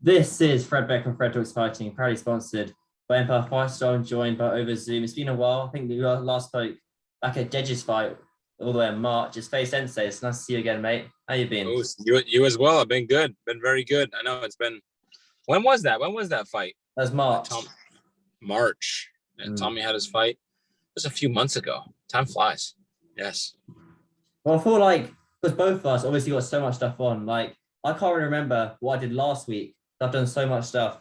This is Fred Beck and Fred Talks Fighting, proudly sponsored by Empire Fight and joined by over Zoom. It's been a while. I think we last spoke back at Deji's fight all the way in March. It's Faze Sensei. It's nice to see you again, mate. How you been? Oh, you as well. I've been good. Been very good. I know it's been. When was that? When was that fight? That was March. March. And Tommy had his fight. It was a few months ago. Time flies. Yes. Well, I feel like because both of us obviously got so much stuff on. Like I can't really remember what I did last week. I've done so much stuff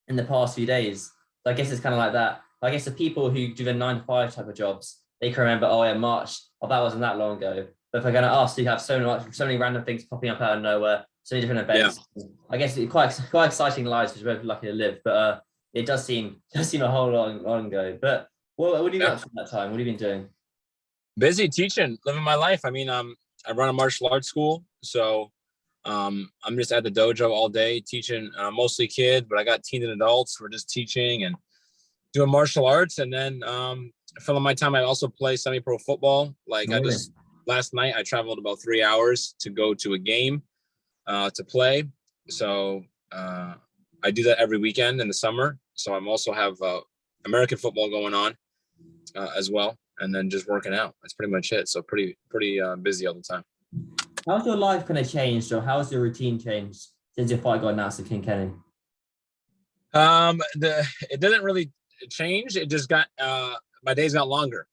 in the past few days. So I guess it's kind of like that. I guess the people who do the 9 to 5 type of jobs, they can remember, oh yeah, March. Oh, that wasn't that long ago. But if we're going to ask, you have so many random things popping up out of nowhere, so many different events. Yeah. I guess it's quite exciting lives, which we're lucky to live. But it does seem a whole lot ago. But what have you been up to that time? What have you been doing? Busy teaching, living my life. I mean, I run a martial arts school, so I'm just at the dojo all day teaching, mostly kids, but I got teens and adults. We're just teaching and doing martial arts. And then filling my time, I also play semi-pro football. Like last night, I traveled about 3 hours to go to a game to play. So I do that every weekend in the summer. So I'm also have American football going on as well. And then just working out. That's pretty much it. So pretty busy all the time. How's your life kind of changed, or how's your routine changed since your fight got announced to King Kenny? It didn't really change. It just got my days got longer,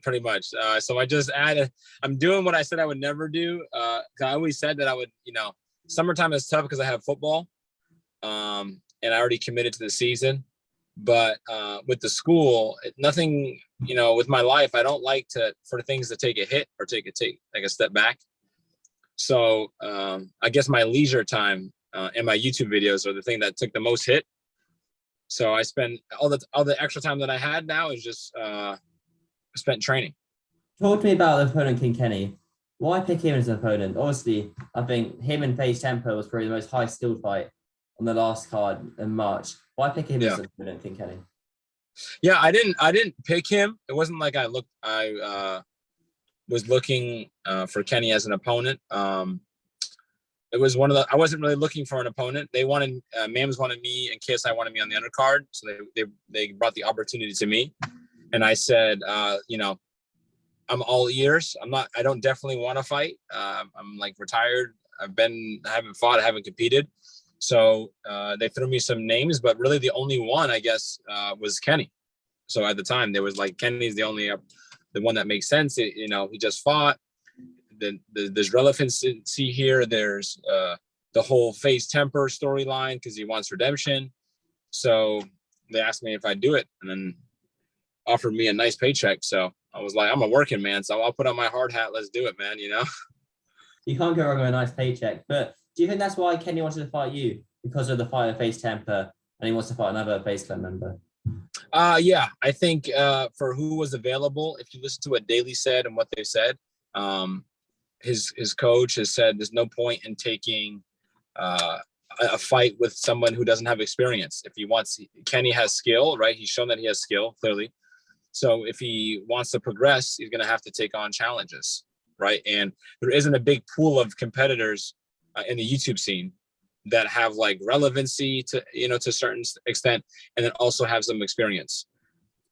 pretty much. So I just added. I'm doing what I said I would never do. I always said that I would. Summertime is tough because I have football, and I already committed to the season. But with the school, nothing. With my life, I don't like for things to take a hit or take a step back. So I guess my leisure time and my YouTube videos are the thing that took the most hit. So I spend all the extra time that I had now is just spent training. Talk to me about the opponent, King Kenny. Why pick him as an opponent? Obviously, I think him and Faze Temper was probably the most high skilled fight on the last card in March. Why pick him as an opponent, King Kenny? Yeah, I didn't pick him. It wasn't like I was looking for Kenny as an opponent. It was I wasn't really looking for an opponent. They wanted, Mams wanted me and KSI wanted me on the undercard. So they brought the opportunity to me. And I said, I'm all ears. I don't definitely want to fight. I'm like retired. I haven't fought. I haven't competed. So they threw me some names, but really the only one, I guess, was Kenny. So at the time there was like, Kenny's the one that makes sense. He just fought. There's relevancy here. There's the whole Faze Temper storyline because he wants redemption. So they asked me if I'd do it and then offered me a nice paycheck. So I was like, I'm a working man, so I'll put on my hard hat. Let's do it, man. You can't go wrong with a nice paycheck. But do you think that's why Kenny wanted to fight you? Because of the fight of Faze Temper and he wants to fight another Faze Clan member? Yeah, I think for who was available, if you listen to what Daly said and what they said, his coach has said there's no point in taking a fight with someone who doesn't have experience. Kenny has skill, right? He's shown that he has skill, clearly. So if he wants to progress, he's going to have to take on challenges, right? And there isn't a big pool of competitors in the YouTube scene that have like relevancy to a certain extent, and then also have some experience.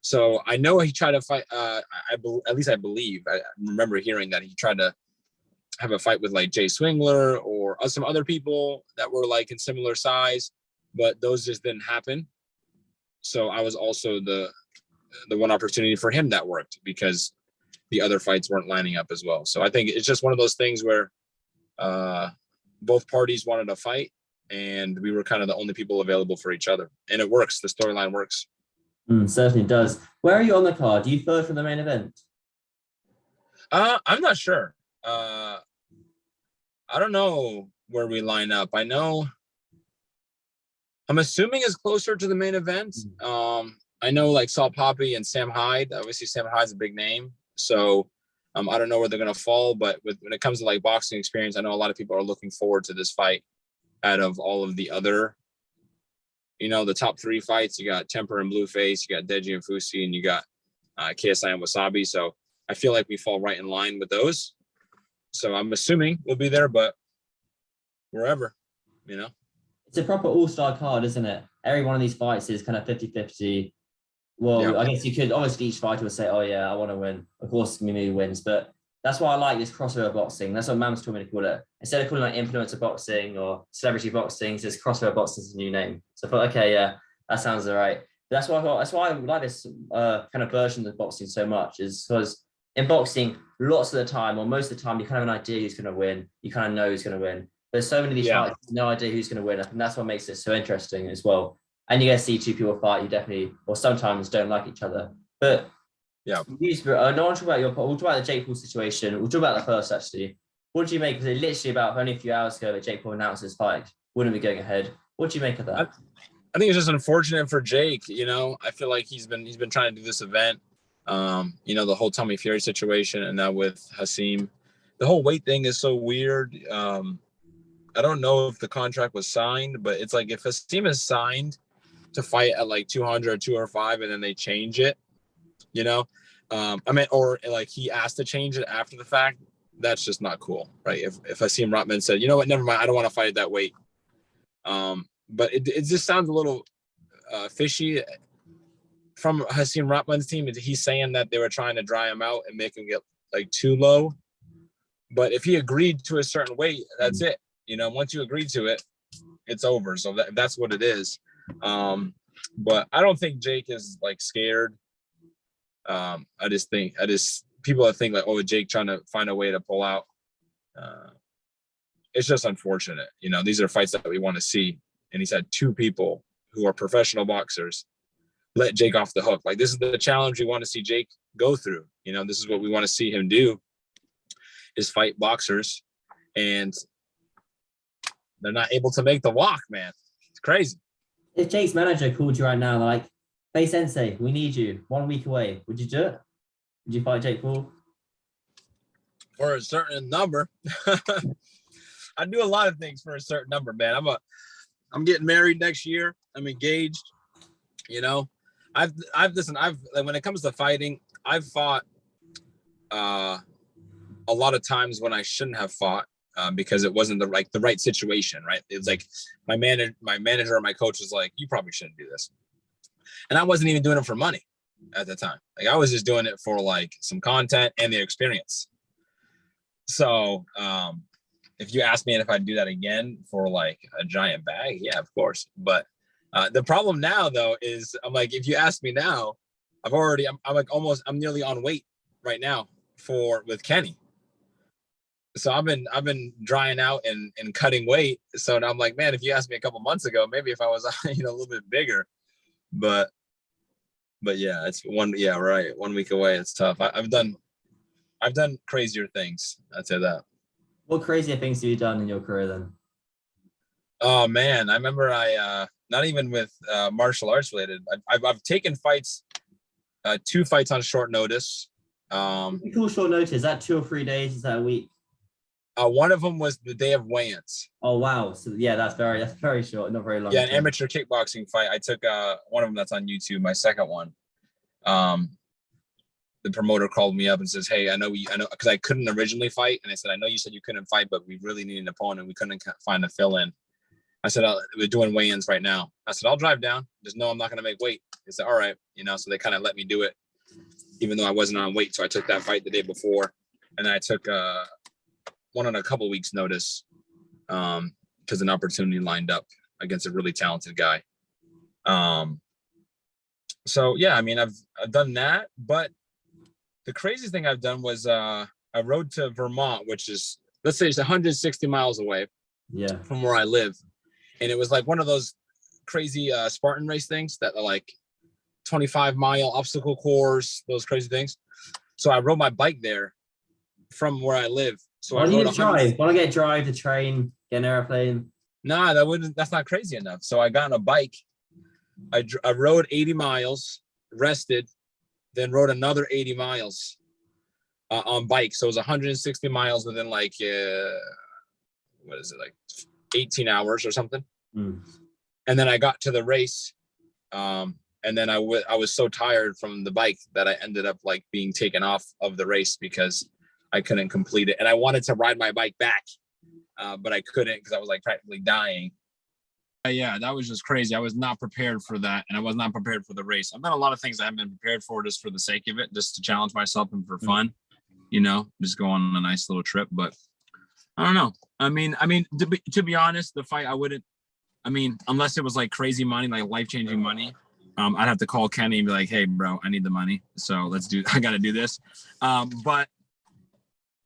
So I know he tried to fight. At least I believe I remember hearing that he tried to have a fight with like Jay Swingler or some other people that were like in similar size, but those just didn't happen. So I was also the one opportunity for him that worked because the other fights weren't lining up as well. So I think it's just one of those things where both parties wanted to fight and we were kind of the only people available for each other. And it works. The storyline works. Certainly does. Where are you on the card? Do you third for the main event? I'm not sure. I don't know where we line up. I'm assuming it's closer to the main event. I know like Saul Poppy and Sam Hyde. Obviously, Sam Hyde's a big name. So I don't know where they're going to fall. But when it comes to like boxing experience, I know a lot of people are looking forward to this fight out of all of the other, the top 3 fights. You got Temper and Blueface, you got Deji and Fusi, and you got KSI and Wasabi. So I feel like we fall right in line with those. So I'm assuming we'll be there, but wherever. It's a proper all-star card, isn't it? Every one of these fights is kind of 50-50. Yeah. Well, I guess you could obviously each fighter would say, "Oh yeah, I want to win." Of course, Mimi wins, but that's why I like this crossover boxing. That's what Mam's told me to call it. Instead of calling it like influencer boxing or celebrity boxing, it's just crossover boxing is a new name. So I thought, okay, yeah, that sounds all right. But that's why I thought. That's why I like this kind of version of boxing so much, is because in boxing, lots of the time, or most of the time, you kind of have an idea who's going to win. You kind of know who's going to win. There's so many of these Yeah. fights, no idea who's going to win, and that's what makes it so interesting as well. And you get to see two people fight, you definitely, or sometimes don't like each other. But Yeah. no one talk about we'll talk about the Jake Paul situation. We'll talk about that first, actually. What did you make? Because it literally about only a few hours ago that Jake Paul announced his fight wouldn't be going ahead. What do you make of that? I think it's just unfortunate for Jake. I feel like he's been trying to do this event. The whole Tommy Fury situation, and now with Hasim, the whole weight thing is so weird. I don't know if the contract was signed, but it's like if Hasim is signed to fight at like 200 or 205 and then they change it, or like he asked to change it after the fact, that's just not cool, right? If Hasim Rotman said, you know what, never mind, I don't want to fight at that weight. But it just sounds a little fishy from Hasim Rotman's team. He's saying that they were trying to dry him out and make him get like too low. But if he agreed to a certain weight, that's it. Once you agree to it, it's over. So that's what it is. But I don't think Jake is like scared. I just people that think like, oh, Jake trying to find a way to pull out. It's just unfortunate. These are fights that we want to see. And he's had two people who are professional boxers let Jake off the hook. Like, this is the challenge we want to see Jake go through. This is what we want to see him do, is fight boxers. And they're not able to make the walk, man. It's crazy. If Jake's manager called you right now, like, Faze Sensei, we need you 1 week away, would you do it? Would you fight Jake Paul? For a certain number. I do a lot of things for a certain number, man. I'm getting married next year. I'm engaged. I've like, when it comes to fighting, I've fought a lot of times when I shouldn't have fought because it wasn't the right situation, right? It's like my manager or my coach was like, you probably shouldn't do this. And I wasn't even doing it for money at the time. Like, I was just doing it for like some content and the experience. So if you ask me if I'd do that again for like a giant bag, yeah, of course. But the problem now though is I'm like, if you ask me now, I'm nearly on weight right now with Kenny. So I've been drying out and cutting weight. So now I'm like, man, if you asked me a couple months ago, maybe if I was a little bit bigger, but yeah, it's 1 week away. It's tough. I've done crazier things. I'd say that. What crazier things have you done in your career then? Oh man, I remember not even with martial arts related. I've taken fights, 2 fights on short notice. Cool short notice. Is that 2 or 3 days? Is that a week? One of them was the day of weigh-ins. Oh wow! So yeah, that's very short, not very long. Yeah, an amateur kickboxing fight. I took one of them that's on YouTube. My second one. The promoter called me up and says, "Hey, I know, because I couldn't originally fight, and I said, I know you said you couldn't fight, but we really need an opponent. We couldn't find a fill-in." I said, we're doing weigh-ins right now. I said, I'll drive down. Just know I'm not going to make weight. They said, all right. So they kind of let me do it, even though I wasn't on weight. So I took that fight the day before. And I took one on a couple weeks notice because an opportunity lined up against a really talented guy. So, yeah, I mean, I've done that. But the craziest thing I've done was I rode to Vermont, which is, let's say it's 160 miles away from where I live. And it was like one of those crazy Spartan race things that are like 25-mile obstacle course, those crazy things. So I rode my bike there from where I live. So why do you drive? Want to get drive to train, get an airplane? Nah, that's not crazy enough. So I got on a bike. I rode 80 miles, rested, then rode another 80 miles on bike. So it was 160 miles within like, what is it, like 18 hours or something. And then I got to the race. And then I was so tired from the bike that I ended up like being taken off of the race because I couldn't complete it. And I wanted to ride my bike back, but I couldn't because I was like practically dying. Yeah, that was just crazy. I was not prepared for that, and I was not prepared for the race. I've done a lot of things I haven't been prepared for just for the sake of it, just to challenge myself and for fun, just go on a nice little trip. But I don't know. To be honest, the fight I wouldn't. Unless it was like crazy money, like life-changing money, I'd have to call Kenny and be like, "Hey, bro, I need the money, so let's do. I got to do this." But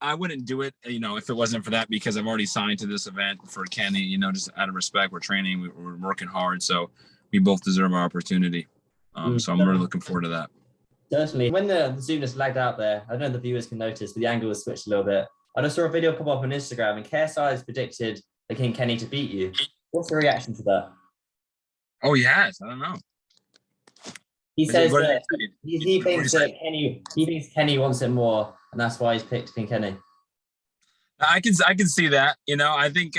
I wouldn't do it, if it wasn't for that, because I've already signed to this event for Kenny. Just out of respect, we're training, we're working hard, so we both deserve our opportunity. So I'm really looking forward to that. Certainly. When the Zoom just lagged out there, I don't know if the viewers can notice, but the angle was switched a little bit. I just saw a video pop up on Instagram, and KSI predicted the King Kenny to beat you. What's the reaction to that? Oh, he has. I don't know. He says that he thinks Kenny wants it more, and that's why he's picked King Kenny. I can see that. I think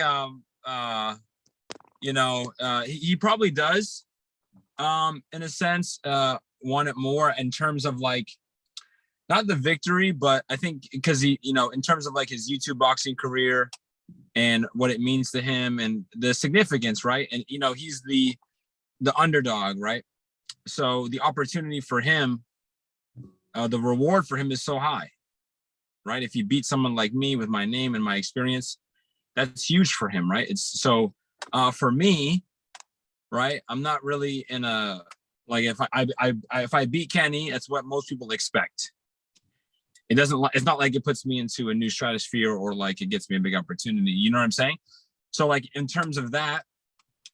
he probably does, in a sense, want it more in terms of like not the victory, but I think because he, in terms of like his YouTube boxing career and what it means to him and the significance, right? And he's the underdog, right? So the opportunity for him, the reward for him is so high, right? If he beats someone like me with my name and my experience, that's huge for him, right? It's so for me, right? I'm not really in a like if I beat Kenny, that's what most people expect. It's not like it puts me into a new stratosphere or like it gets me a big opportunity. You know what I'm saying? So like in terms of that,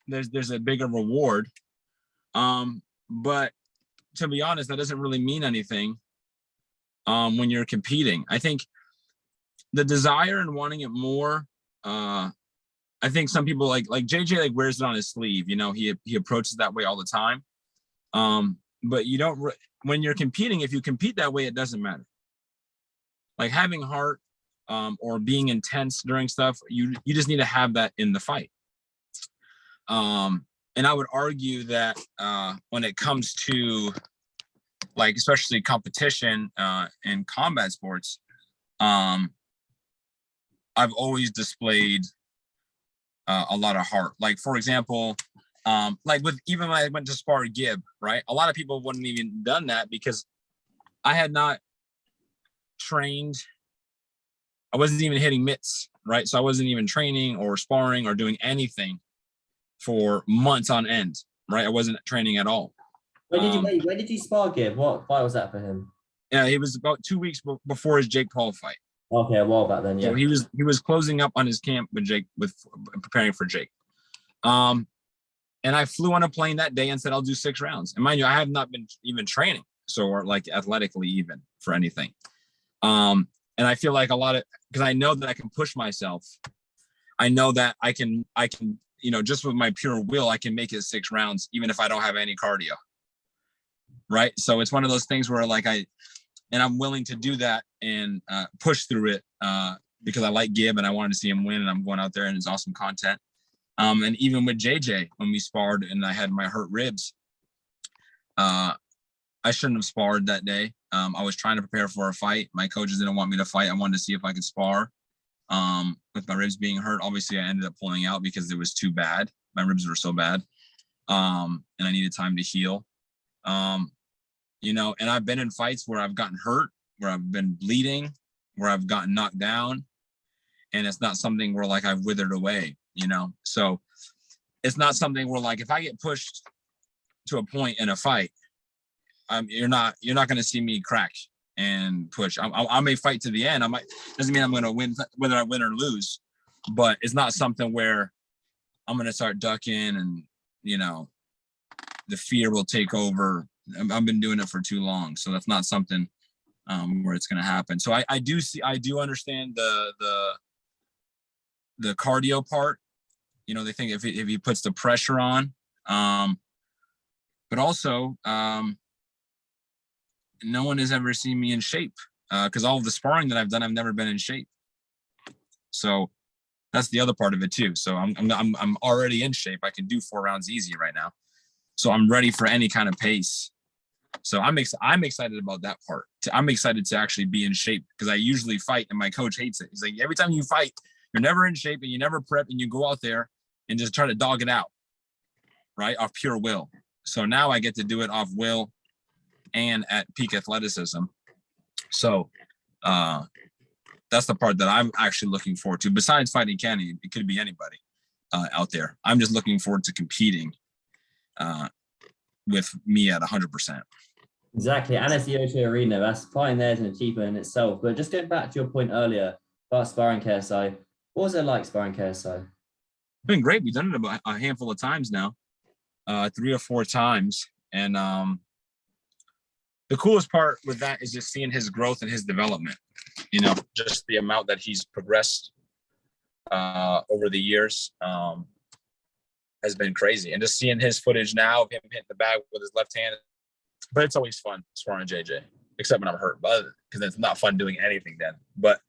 there's a bigger reward. But to be honest, that doesn't really mean anything when you're competing. I think the desire and wanting it more, I think some people like JJ like wears it on his sleeve. He approaches that way all the time. But you don't when you're competing, if you compete that way, it doesn't matter. Like having heart or being intense during stuff, you just need to have that in the fight. And I would argue that when it comes to like especially competition in combat sports, I've always displayed a lot of heart. Like for example, like even when I went to spar Gib, right? A lot of people wouldn't even done that because I had not trained. I wasn't even hitting mitts, right? So I wasn't even training or sparring or doing anything for months on end, right? I wasn't training at all. When did you spar Gib? What fight was that for him? Yeah, it was about 2 weeks before his Jake Paul fight. Okay, a while back then, yeah. So he was closing up on his camp with Jake, with preparing for Jake. And I flew on a plane that day and said, I'll do 6 rounds. And mind you, I have not been even training, so or like athletically even for anything. And I feel like a lot of, because I know that I can push myself. I know that I can, just with my pure will, I can make it 6 rounds, even if I don't have any cardio. Right. So it's one of those things where like I'm willing to do that and push through it because I like Gib and I wanted to see him win, and I'm going out there and it's awesome content. And even with JJ, when we sparred and I had my hurt ribs, I shouldn't have sparred that day. I was trying to prepare for a fight. My coaches didn't want me to fight. I wanted to see if I could spar. With my ribs being hurt, obviously I ended up pulling out because it was too bad. My ribs were so bad. And I needed time to heal. And I've been in fights where I've gotten hurt, where I've been bleeding, where I've gotten knocked down. And it's not something where like I've withered away, So it's not something where like if I get pushed to a point in a fight, you're not going to see me crack and push. I may fight to the end. Doesn't mean I'm going to win, whether I win or lose, but it's not something where I'm going to start ducking and, the fear will take over. I've been doing it for too long. So that's not something where it's going to happen. So I do understand the cardio part. They think if he puts the pressure on, but also, no one has ever seen me in shape because all of the sparring that I've done, I've never been in shape. So that's the other part of it too. So I'm already in shape. I can do 4 rounds easy right now. So I'm ready for any kind of pace. So I'm excited about that part. I'm excited to actually be in shape because I usually fight and my coach hates it. He's like, every time you fight, you're never in shape and you never prep and you go out there and just try to dog it out. right? Off pure will. So now I get to do it off will and at peak athleticism. So that's the part that I'm actually looking forward to. Besides fighting Kenny, it could be anybody out there. I'm just looking forward to competing with me at 100%. Exactly. And it's the O2 Arena. That's fighting there is an achievement in itself. But just going back to your point earlier about sparring KSI, what was it like sparring KSI? It's been great. We've done it about a handful of times now, 3 or 4 times. And the coolest part with that is just seeing his growth and his development. You know, just the amount that he's progressed over the years has been crazy. And just seeing his footage now of him hitting the bag with his left hand. But it's always fun sparring JJ, except when I'm hurt, but because it's not fun doing anything then. But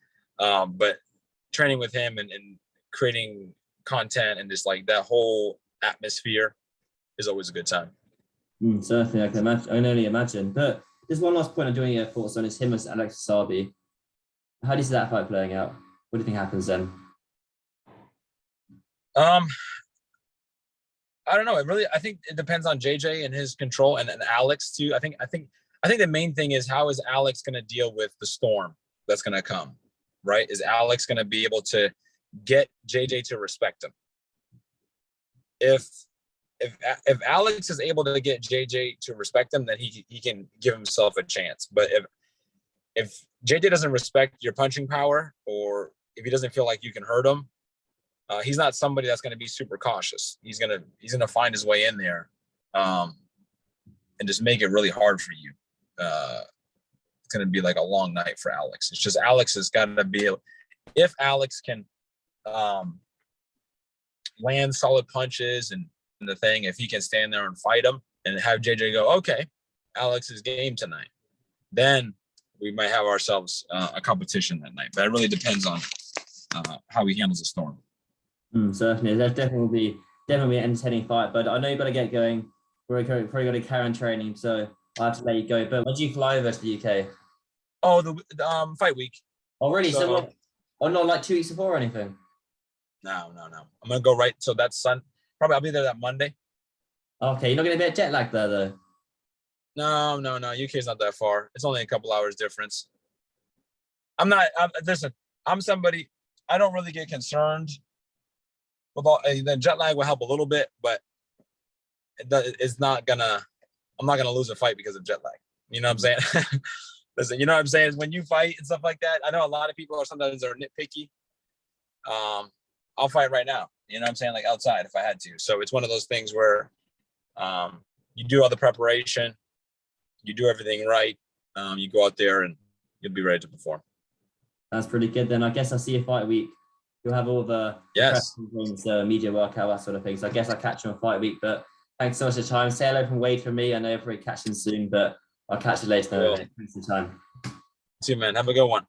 training with him and creating content and just like that whole atmosphere is always a good time. Certainly, I can only imagine. But there's one last point I'm doing your thoughts on is him as Alex Sabi. How do you see that fight playing out? What do you think happens then? I don't know. I think it depends on JJ and his control and Alex too. I think the main thing is how is Alex going to deal with the storm that's going to come, right? Is Alex going to be able to get JJ to respect him? If Alex is able to get JJ to respect him, then he can give himself a chance. But if JJ doesn't respect your punching power, or if he doesn't feel like you can hurt him, he's not somebody that's going to be super cautious. He's gonna find his way in there, and just make it really hard for you. It's going to be like a long night for Alex. It's just Alex has got to be able. If Alex can land solid punches and the thing, if he can stand there and fight him and have JJ go, okay, Alex's game tonight, then we might have ourselves a competition that night. But it really depends on how he handles the storm. Certainly, that definitely an entertaining fight. But I know you've got to get going. We're probably got to carry on training, so I have to let you go. But when do you fly over to the UK? Oh, the fight week. Oh, really? So not like 2 weeks before or anything? No. I'm gonna go right. So that's probably I'll be there that Monday. Okay, you're not gonna be at jet lag there though. No. UK's not that far. It's only a couple hours difference. Listen, I'm somebody. I don't really get concerned. The jet lag will help a little bit, but it's not gonna. I'm not gonna lose a fight because of jet lag. You know what I'm saying? Listen, you know what I'm saying? When you fight and stuff like that, I know a lot of people are sometimes nitpicky. I'll fight right now. You know what I'm saying? Like outside if I had to. So it's one of those things where you do all the preparation, you do everything right, you go out there and you'll be ready to perform. That's pretty good then. I guess I'll see you fight week. You'll have all the things, media workout, that sort of thing. So I guess I'll catch you on fight week. But thanks so much for your time. Say hello from Wade for me. I know you're probably catching soon, but I'll catch you later. Thanks for your time. See you, man. Have a good one.